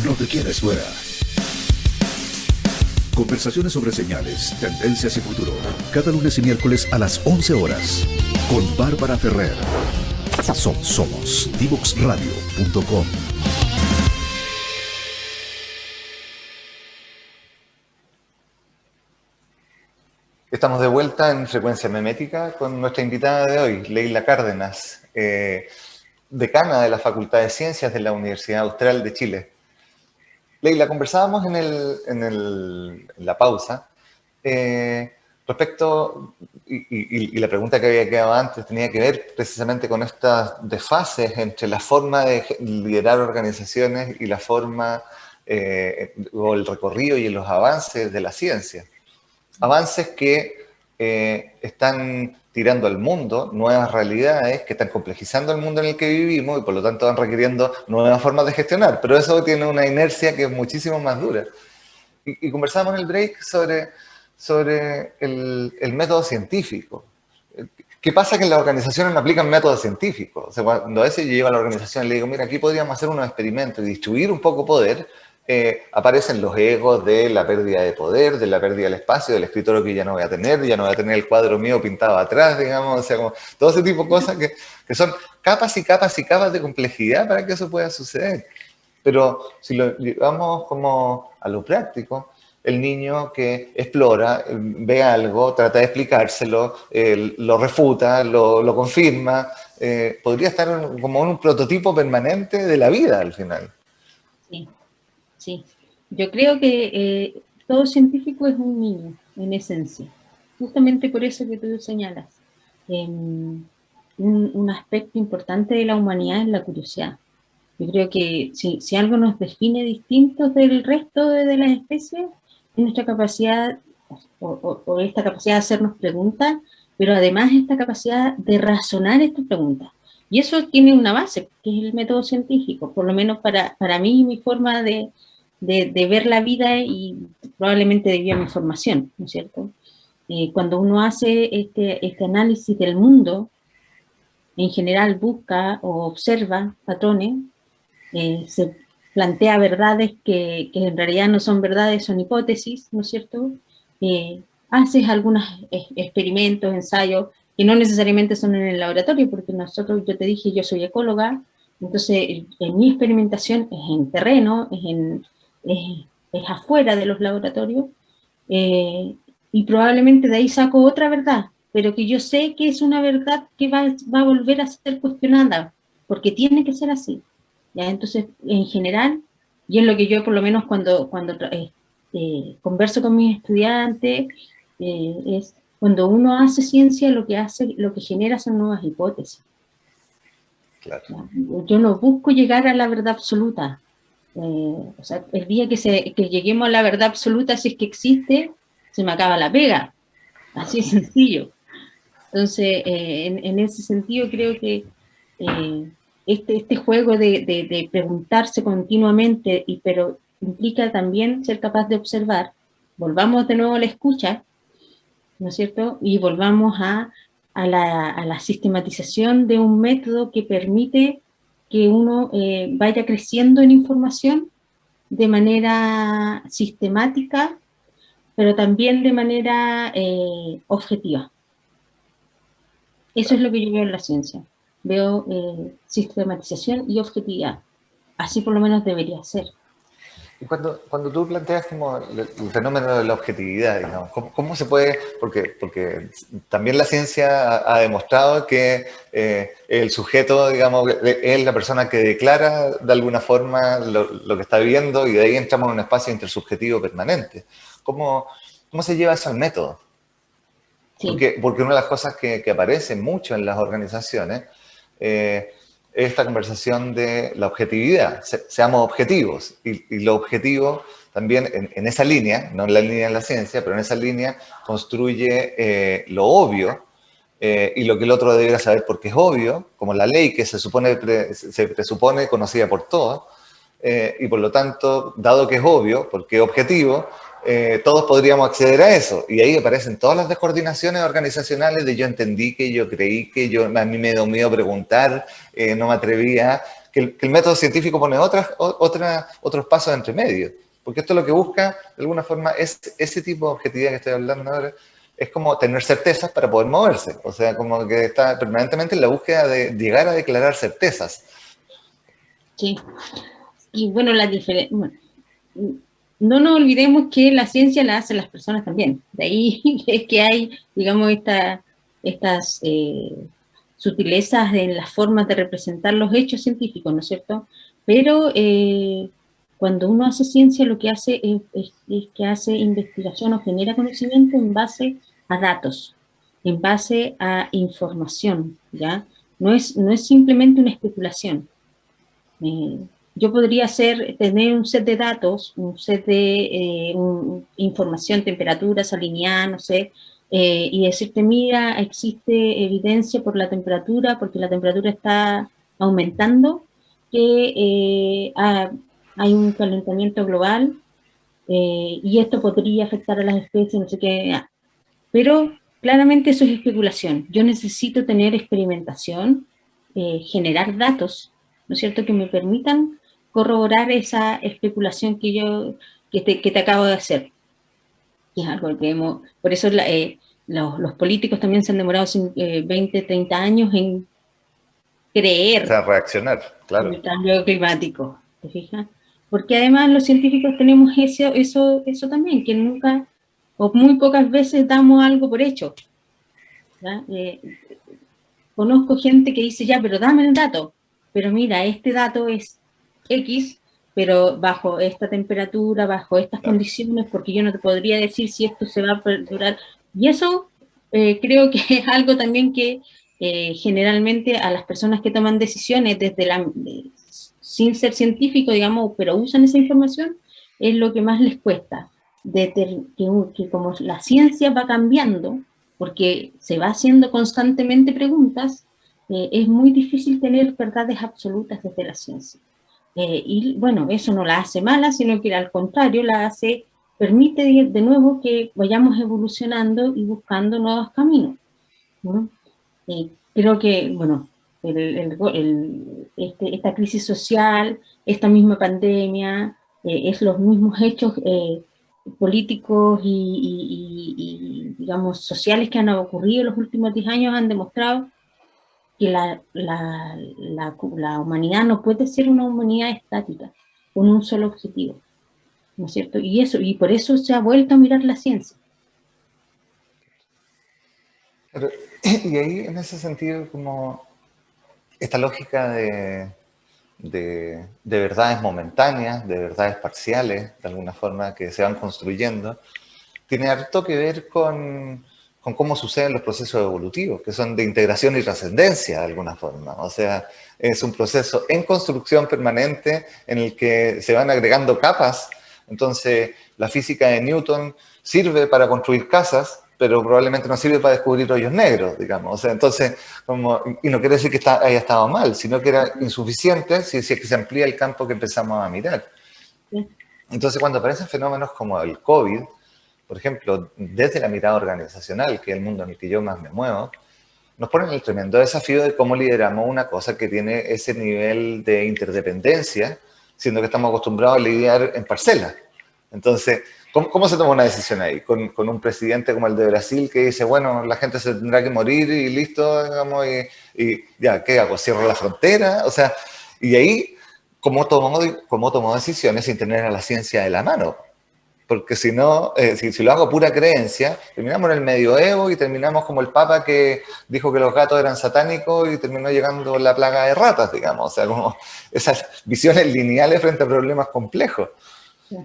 No te quedes fuera. Conversaciones sobre señales, tendencias y futuro. Cada lunes y miércoles a las 11 horas. Con Bárbara Ferrer. Somos divoxradio.com. Estamos de vuelta en Frecuencia Memética con nuestra invitada de hoy, Leila Cárdenas, decana de la Facultad de Ciencias de la Universidad Austral de Chile. Leila, conversábamos en la pausa respecto, y la pregunta que había quedado antes tenía que ver precisamente con estas desfases entre la forma de liderar organizaciones y la forma o el recorrido y los avances de la ciencia. Avances que están tirando al mundo nuevas realidades, que están complejizando el mundo en el que vivimos y por lo tanto van requiriendo nuevas formas de gestionar, pero eso tiene una inercia que es muchísimo más dura. Y conversamos en el break sobre el método científico. ¿Qué pasa? Que en las organizaciones no aplican métodos científicos. O sea, cuando a veces yo llego a la organización y le digo, mira, aquí podríamos hacer unos experimentos y distribuir un poco poder, aparecen los egos de la pérdida de poder, de la pérdida del espacio, del escritorio que ya no voy a tener el cuadro mío pintado atrás, digamos, o sea, como todo ese tipo de cosas que son capas y capas y capas de complejidad para que eso pueda suceder. Pero si lo llevamos como a lo práctico, el niño que explora, ve algo, trata de explicárselo, lo refuta, lo confirma, podría estar como en un prototipo permanente de la vida al final. Sí, sí. Yo creo que todo científico es un niño, en esencia. Justamente por eso que tú señalas. Un aspecto importante de la humanidad es la curiosidad. Yo creo que si algo nos define distintos del resto de las especies, es nuestra capacidad, o esta capacidad de hacernos preguntas, pero además esta capacidad de razonar estas preguntas. Y eso tiene una base, que es el método científico, por lo menos para mí, mi forma de ver la vida y probablemente debido a mi formación, ¿no es cierto? Cuando uno hace este análisis del mundo, en general busca o observa patrones, se plantea verdades que en realidad no son verdades, son hipótesis, ¿no es cierto? Haces algunos experimentos, ensayos, que no necesariamente son en el laboratorio, porque yo te dije, yo soy ecóloga, entonces en mi experimentación es en terreno, es afuera de los laboratorios, y probablemente de ahí saco otra verdad, pero que yo sé que es una verdad que va a volver a ser cuestionada, porque tiene que ser así. ¿Ya? Entonces, en general, y es lo que yo por lo menos cuando converso con mis estudiantes, es cuando uno hace ciencia, lo que genera son nuevas hipótesis. Claro. Yo no busco llegar a la verdad absoluta. O sea, el día que lleguemos a la verdad absoluta, si es que existe, se me acaba la pega. Así es sencillo. Entonces, en ese sentido, creo que este juego de preguntarse continuamente, pero implica también ser capaz de observar. Volvamos de nuevo a la escucha, ¿no es cierto? Y volvamos a la sistematización de un método que permite que uno vaya creciendo en información de manera sistemática, pero también de manera objetiva. Eso es lo que yo veo en la ciencia. Veo sistematización y objetividad. Así por lo menos debería ser. Y cuando tú planteas como el fenómeno de la objetividad, digamos, ¿cómo se puede? Porque también la ciencia ha demostrado que el sujeto, digamos, es la persona que declara de alguna forma lo que está viendo y de ahí entramos en un espacio intersubjetivo permanente. ¿Cómo se lleva eso al método? Sí. Porque una de las cosas que aparece mucho en las organizaciones esta conversación de la objetividad, seamos objetivos, y lo objetivo también en esa línea, no en la línea de la ciencia, pero en esa línea construye lo obvio y lo que el otro debería saber porque es obvio, como la ley que se presupone conocida por todos, y por lo tanto, dado que es obvio, porque es objetivo, todos podríamos acceder a eso. Y ahí aparecen todas las descoordinaciones organizacionales de yo entendí que, yo creí que, a mí me dio miedo preguntar, no me atrevía, que el método científico pone otros pasos entre medio. Porque esto lo que busca, de alguna forma, es ese tipo de objetividad que estoy hablando ahora, es como tener certezas para poder moverse. O sea, como que está permanentemente en la búsqueda de llegar a declarar certezas. Sí. Y bueno, bueno, no nos olvidemos que la ciencia la hacen las personas también. De ahí es que hay, digamos, estas sutilezas en las formas de representar los hechos científicos, ¿no es cierto? Pero cuando uno hace ciencia, lo que hace es que hace investigación o genera conocimiento en base a datos, en base a información, ¿ya? No es simplemente una especulación. Yo podría tener un set de datos, un set de información, temperatura, salinidad, no sé, y decirte, mira, existe evidencia por la temperatura, porque la temperatura está aumentando, que hay un calentamiento global, y esto podría afectar a las especies, no sé qué. Pero claramente eso es especulación. Yo necesito tener experimentación, generar datos, ¿no es cierto?, que me permitan corroborar esa especulación que te acabo de hacer. Y es algo que por eso los políticos también se han demorado 20, 30 años en creer O sea, reaccionar, en claro. el cambio climático, ¿te fijas? Porque además los científicos tenemos eso también, que nunca o muy pocas veces damos algo por hecho. Conozco gente que dice, ya, pero dame el dato. Pero mira, este dato es X, pero bajo esta temperatura, bajo estas condiciones, porque yo no te podría decir si esto se va a perdurar. Y eso creo que es algo también que generalmente a las personas que toman decisiones sin ser científico, digamos, pero usan esa información, es lo que más les cuesta. Que como la ciencia va cambiando, porque se va haciendo constantemente preguntas, es muy difícil tener verdades absolutas desde la ciencia. Y bueno, eso no la hace mala, sino que al contrario, permite de nuevo que vayamos evolucionando y buscando nuevos caminos, ¿no? Creo que, bueno, esta crisis social, esta misma pandemia, es los mismos hechos políticos digamos, sociales que han ocurrido en los últimos 10 años han demostrado que la humanidad no puede ser una humanidad estática, con un solo objetivo, ¿no es cierto? Y por eso se ha vuelto a mirar la ciencia. Y ahí, en ese sentido, como esta lógica de verdades momentáneas, de verdades parciales, de alguna forma, que se van construyendo, tiene harto que ver con cómo suceden los procesos evolutivos, que son de integración y trascendencia, de alguna forma. O sea, es un proceso en construcción permanente en el que se van agregando capas. Entonces, la física de Newton sirve para construir casas, pero probablemente no sirve para descubrir hoyos negros, digamos. O sea, entonces, y no quiere decir que haya estado mal, sino que era insuficiente si es que se amplía el campo que empezamos a mirar. Entonces, cuando aparecen fenómenos como el COVID, por ejemplo, desde la mirada organizacional, que es el mundo en el que yo más me muevo, nos ponen el tremendo desafío de cómo lideramos una cosa que tiene ese nivel de interdependencia, siendo que estamos acostumbrados a lidiar en parcelas. Entonces, ¿cómo se toma una decisión ahí? Con un presidente como el de Brasil que dice, bueno, la gente se tendrá que morir y listo, digamos, y ya, ¿qué hago? ¿Cierro la frontera? O sea, y ahí, ¿cómo tomo decisiones sin tener a la ciencia de la mano? Porque si no, si lo hago pura creencia, terminamos en el medioevo y terminamos como el Papa que dijo que los gatos eran satánicos y terminó llegando la plaga de ratas, digamos. O sea, como esas visiones lineales frente a problemas complejos. Sí.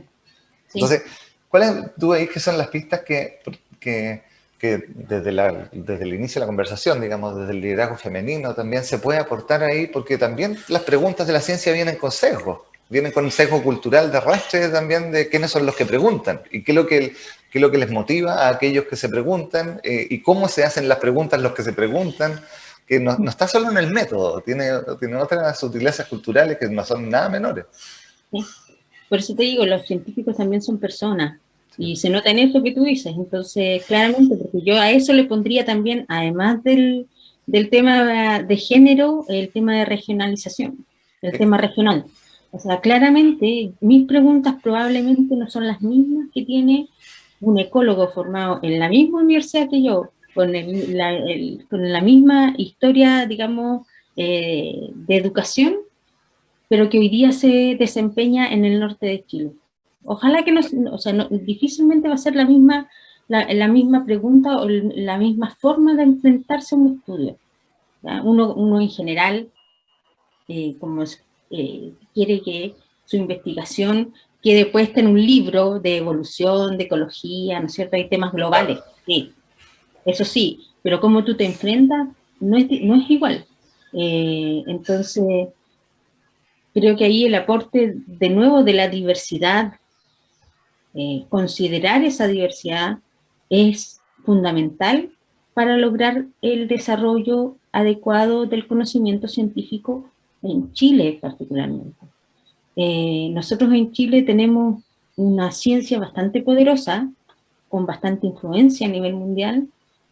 Entonces, ¿cuáles tú veis que son las pistas que desde el inicio de la conversación, digamos, desde el liderazgo femenino también se puede aportar ahí? Porque también las preguntas de la ciencia vienen con sesgos. Vienen con un sesgo cultural de arrastre también de quiénes son los que preguntan y qué es lo que les motiva a aquellos que se preguntan y cómo se hacen las preguntas los que se preguntan, que no está solo en el método, tiene otras sutilezas culturales que no son nada menores. Sí. Por eso te digo, los científicos también son personas y se nota en eso que tú dices. Entonces, claramente, porque yo a eso le pondría también, además del tema de género, el tema de regionalización. el tema regional. O sea, claramente mis preguntas probablemente no son las mismas que tiene un ecólogo formado en la misma universidad que yo, con la misma historia, digamos, de educación, pero que hoy día se desempeña en el norte de Chile. Ojalá que no, o sea, difícilmente va a ser la misma pregunta o la misma forma de enfrentarse a un estudio. Uno en general, como quiere que su investigación quede puesta en un libro de evolución, de ecología, ¿no es cierto? Hay temas globales, sí, eso sí, pero cómo tú te enfrentas no es igual. Entonces, creo que ahí el aporte de nuevo de la diversidad, considerar esa diversidad es fundamental para lograr el desarrollo adecuado del conocimiento científico en Chile particularmente. Nosotros en Chile tenemos una ciencia bastante poderosa, con bastante influencia a nivel mundial,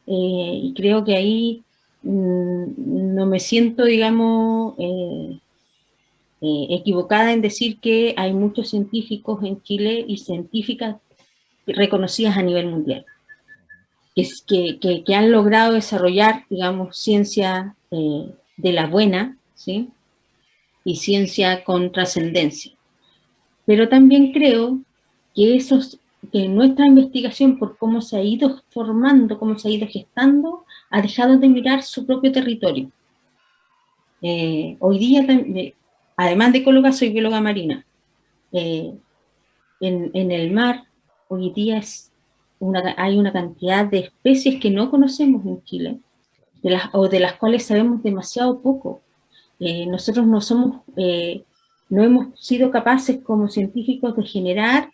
y creo que ahí no me siento, digamos, equivocada en decir que hay muchos científicos en Chile y científicas reconocidas a nivel mundial, que han logrado desarrollar, digamos, ciencia de la buena, ¿sí? Y ciencia con trascendencia. Pero también creo que que nuestra investigación, por cómo se ha ido formando, cómo se ha ido gestando, ha dejado de mirar su propio territorio. Hoy día, además de ecóloga, soy bióloga marina. En el mar, hoy día hay una cantidad de especies que no conocemos en Chile, o de las cuales sabemos demasiado poco. Nosotros no hemos sido capaces como científicos de generar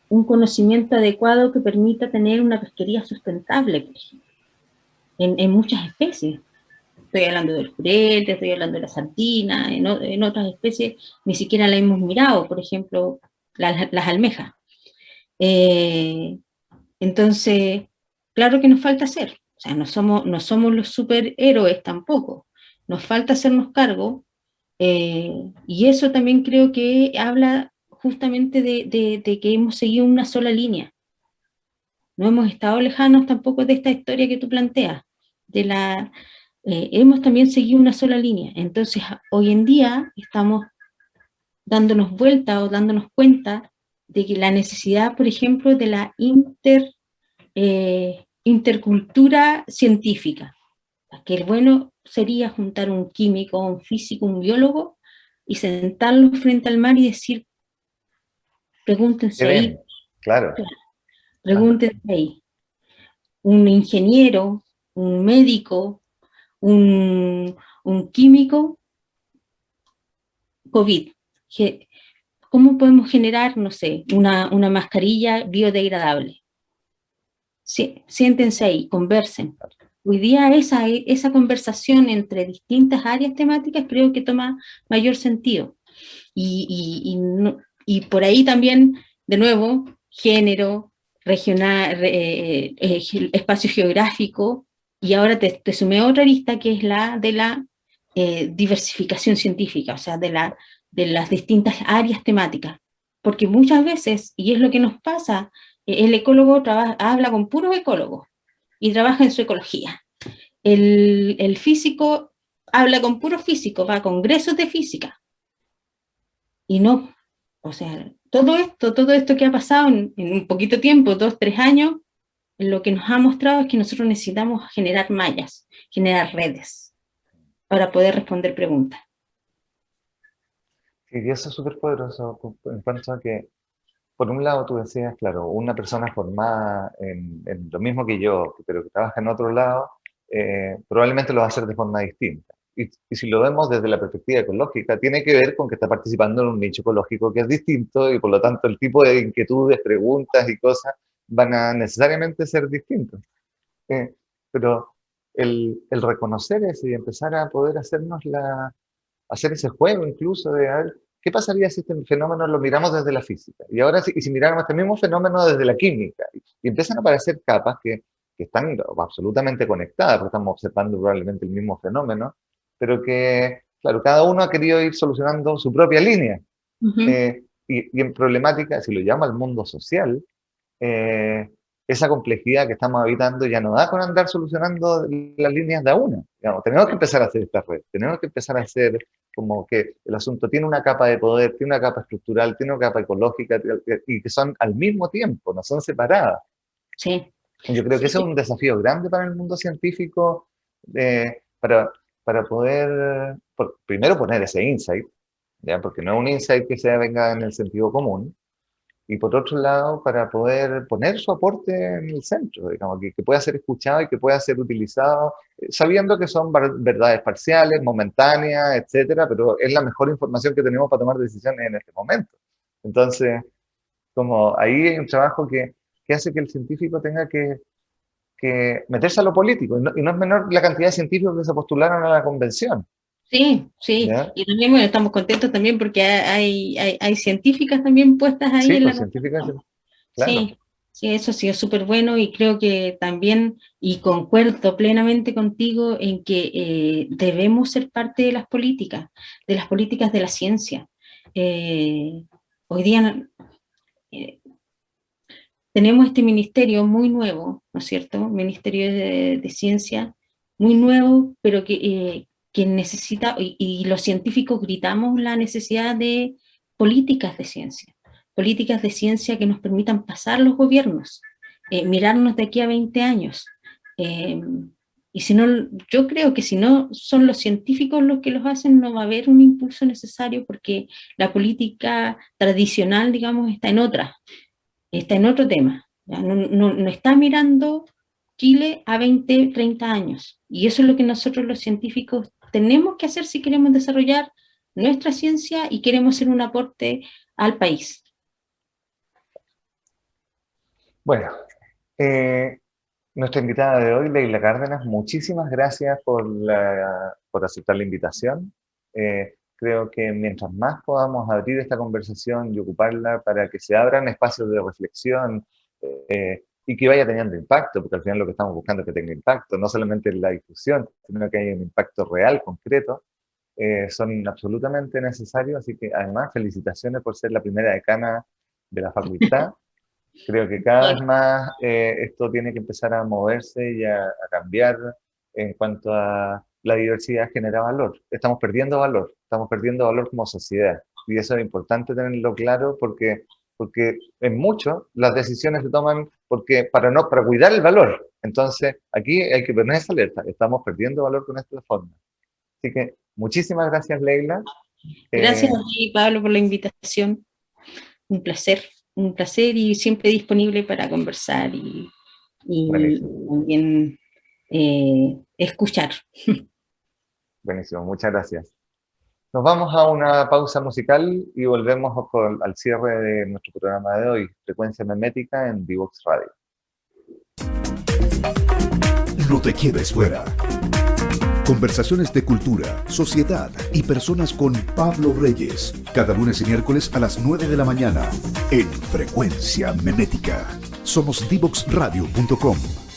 un conocimiento adecuado que permita tener una pesquería sustentable, por ejemplo, en muchas especies. Estoy hablando del jurel, estoy hablando de la sardina, en otras especies ni siquiera la hemos mirado, por ejemplo, las almejas. Entonces, claro que nos falta hacer, o sea, no somos los superhéroes tampoco, nos falta hacernos cargo, y eso también creo que habla justamente de que hemos seguido una sola línea. No hemos estado lejanos tampoco de esta historia que tú planteas, hemos también seguido una sola línea. Entonces, hoy en día estamos dándonos vuelta o dándonos cuenta de que la necesidad, por ejemplo, de la intercultura científica, que el bueno sería juntar un químico, un físico, un biólogo, y sentarlos frente al mar y decir, pregúntense ahí, claro. pregúntense ahí, un ingeniero, un médico, un químico, COVID, ¿cómo podemos generar, no sé, una mascarilla biodegradable? Siéntense ahí, conversen. Hoy día esa conversación entre distintas áreas temáticas creo que toma mayor sentido. Y por ahí también, de nuevo, género, regional, espacio geográfico, y ahora te sumé otra lista que es la de la diversificación científica, o sea, de las distintas áreas temáticas. Porque muchas veces, y es lo que nos pasa, el ecólogo habla con puros ecólogos y trabaja en su ecología. El físico habla con puros físicos, va a congresos de física. Y no, o sea, todo esto que ha pasado en un poquito tiempo, 2, 3 años, lo que nos ha mostrado es que nosotros necesitamos generar mallas, generar redes, para poder responder preguntas. Sí, y eso es súper poderoso en cuanto a que, por un lado, tú decías, claro, una persona formada en lo mismo que yo, pero que trabaja en otro lado, probablemente lo va a hacer de forma distinta. Y si lo vemos desde la perspectiva ecológica, tiene que ver con que está participando en un nicho ecológico que es distinto y por lo tanto el tipo de inquietudes, preguntas y cosas van a necesariamente ser distintos. Pero el reconocer eso y empezar a poder hacer ese juego incluso de a ver, ¿qué pasaría si este fenómeno lo miramos desde la física? Y ahora si miráramos este mismo fenómeno desde la química. Y empiezan a aparecer capas que están absolutamente conectadas, porque estamos observando probablemente el mismo fenómeno, pero que claro, cada uno ha querido ir solucionando su propia línea. Y en problemática, si lo llama el mundo social, esa complejidad que estamos habitando ya no da con andar solucionando las líneas de a una. Digamos, tenemos que empezar a hacer esta red, tenemos que empezar a hacer como que el asunto tiene una capa de poder, tiene una capa estructural, tiene una capa ecológica, y que son al mismo tiempo, no son separadas. Sí. Yo creo que ese es un desafío grande para el mundo científico, para poder, primero, poner ese insight, ¿ya? Porque no es un insight que se venga en el sentido común, y por otro lado, para poder poner su aporte en el centro, digamos, que pueda ser escuchado y que pueda ser utilizado, sabiendo que son verdades parciales, momentáneas, etcétera, pero es la mejor información que tenemos para tomar decisiones en este momento. Entonces, como ahí hay un trabajo que hace que el científico tenga que meterse a lo político, y no es menor la cantidad de científicos que se postularon a la convención. Sí, sí, ¿ya? Y también, bueno, estamos contentos también porque hay científicas también puestas ahí, sí, en la científicas, claro. Sí, sí, eso sí es súper bueno, y creo que también, y concuerdo plenamente contigo en que debemos ser parte de las políticas de la ciencia. Hoy día tenemos este ministerio muy nuevo, ¿no es cierto? Ministerio de Ciencia, muy nuevo, pero que necesita, y los científicos gritamos la necesidad de políticas de ciencia que nos permitan pasar los gobiernos, mirarnos de aquí a 20 años. Y si no, yo creo que si no son los científicos los que los hacen, no va a haber un impulso necesario, porque la política tradicional, digamos, está en otro tema. ¿Ya? No está mirando Chile a 20, 30 años. Y eso es lo que nosotros los científicos tenemos que hacer si queremos desarrollar nuestra ciencia y queremos hacer un aporte al país. Bueno, nuestra invitada de hoy, Leila Cárdenas, muchísimas gracias por aceptar la invitación. Creo que mientras más podamos abrir esta conversación y ocuparla para que se abran espacios de reflexión y que vaya teniendo impacto, porque al final lo que estamos buscando es que tenga impacto, no solamente en la discusión, sino que haya un impacto real, concreto, son absolutamente necesarios. Así que además, felicitaciones por ser la primera decana de la facultad. Creo que cada vez más esto tiene que empezar a moverse y a cambiar en cuanto a la diversidad genera valor. Estamos perdiendo valor como sociedad. Y eso es importante tenerlo claro, porque en mucho las decisiones se toman para cuidar el valor. Entonces, aquí hay que poner esa alerta. Estamos perdiendo valor con esta forma. Así que, muchísimas gracias, Leila. Gracias a ti, Pablo, por la invitación. Un placer y siempre disponible para conversar y también escuchar. Buenísimo, muchas gracias. Nos vamos a una pausa musical y volvemos al cierre de nuestro programa de hoy, Frecuencia Memética en Divox Radio. No te quedes fuera. Conversaciones de cultura, sociedad y personas con Pablo Reyes. Cada lunes y miércoles a las 9 de la mañana en Frecuencia Memética. Somos divoxradio.com.